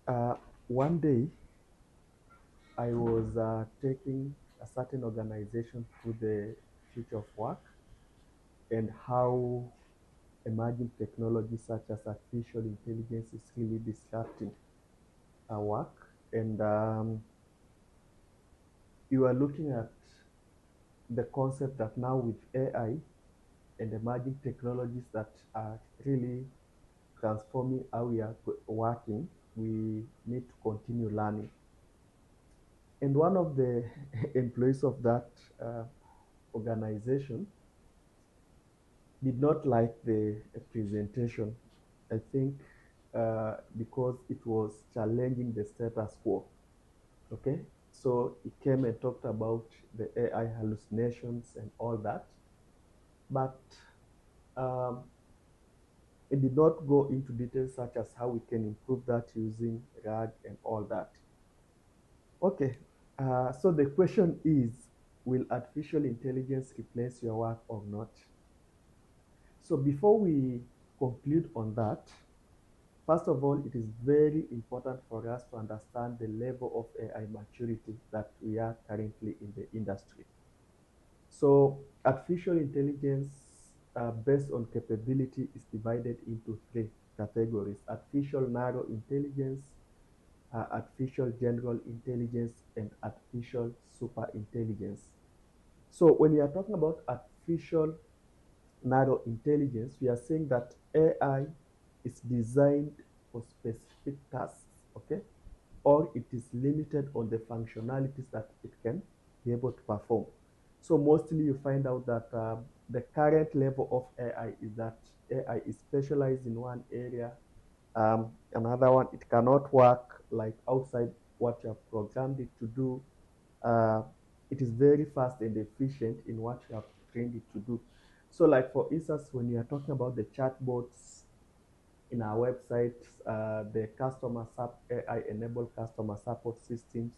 Uh, One day, I was taking a certain organization through the future of work and how emerging technologies such as artificial intelligence is really disrupting our work. And you are looking at the concept that now with AI and emerging technologies that are really transforming how we are working, we need to continue learning. And one of the employees of that organization did not like the presentation. I think because it was challenging the status quo. Okay, so he came and talked about the AI hallucinations and all that, but um, it did not go into details such as how we can improve that using RAG and all that. Okay, so the question is, will artificial intelligence replace your work or not? So before we conclude on that, first of all, it is very important for us to understand the level of AI maturity that we are currently in the industry. So artificial intelligence based on capability is divided into three categories: artificial narrow intelligence, artificial general intelligence, and artificial super intelligence. So when we are talking about artificial narrow intelligence, we are saying that AI is designed for specific tasks, okay? Or it is limited on the functionalities that it can be able to perform. So mostly you find out that the current level of AI is that AI is specialized in one area. Another one, it cannot work like outside what you have programmed it to do. uh, it is very fast and efficient in what you have trained it to do. So, like for instance, when you are talking about the chatbots in our websites, the AI-enabled customer support systems,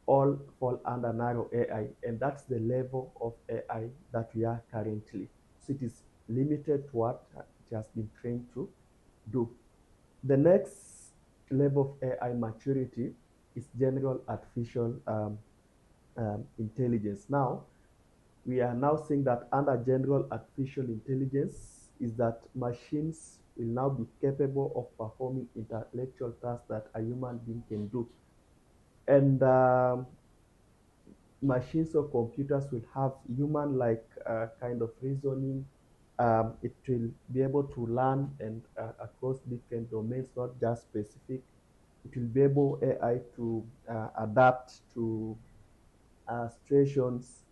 all fall under narrow AI, and that's the level of AI that we are currently. So it is limited to what it has been trained to do. The next level of AI maturity is general artificial intelligence. Now, we are now saying that under general artificial intelligence is that machines will now be capable of performing intellectual tasks that a human being can do. And machines or computers will have human-like kind of reasoning. It will be able to learn and across different domains, not just specific. It will be able AI to adapt to situations.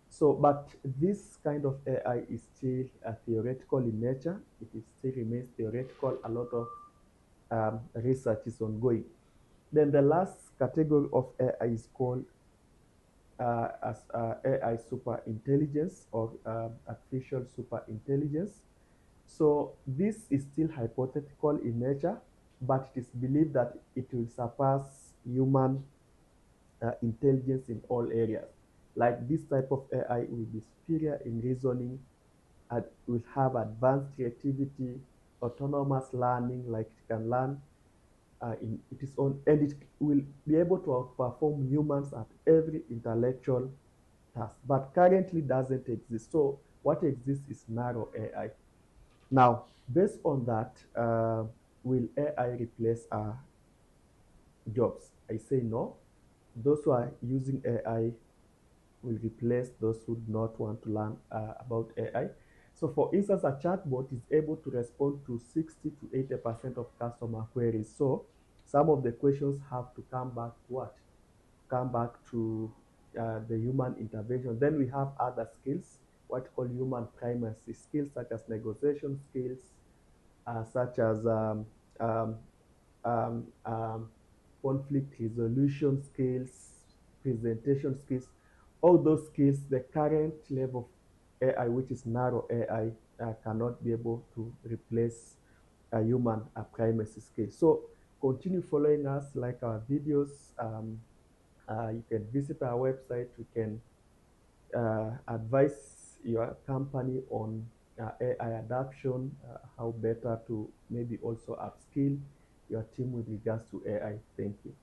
So, but this kind of AI is still theoretical in nature. It is still remains theoretical. A lot of research is ongoing. Then the last category of AI is called as AI super intelligence or artificial super intelligence. So this is still hypothetical in nature, but it is believed that it will surpass human intelligence in all areas. Like this type of AI will be superior in reasoning and will have advanced creativity, autonomous learning, like it can learn in its own, and it will be able to outperform humans at every intellectual task. But currently doesn't exist. So what exists is narrow AI. Now, based on that, will AI replace our jobs? I say no. Those who are using AI will replace those who do not want to learn about AI. So for instance, a chatbot is able to respond to 60 to 80% of customer queries. So some of the questions have to come back to what? Come back to the human intervention. Then we have other skills, what we call human primacy skills, such as negotiation skills, such as um, um, um, conflict resolution skills, presentation skills, all those skills, the current level of AI, which is narrow AI, cannot be able to replace a human primacy skill. So continue following us, like our videos. You can visit our website. We can advise your company on AI adoption, how better to maybe also upskill your team with regards to AI. Thank you.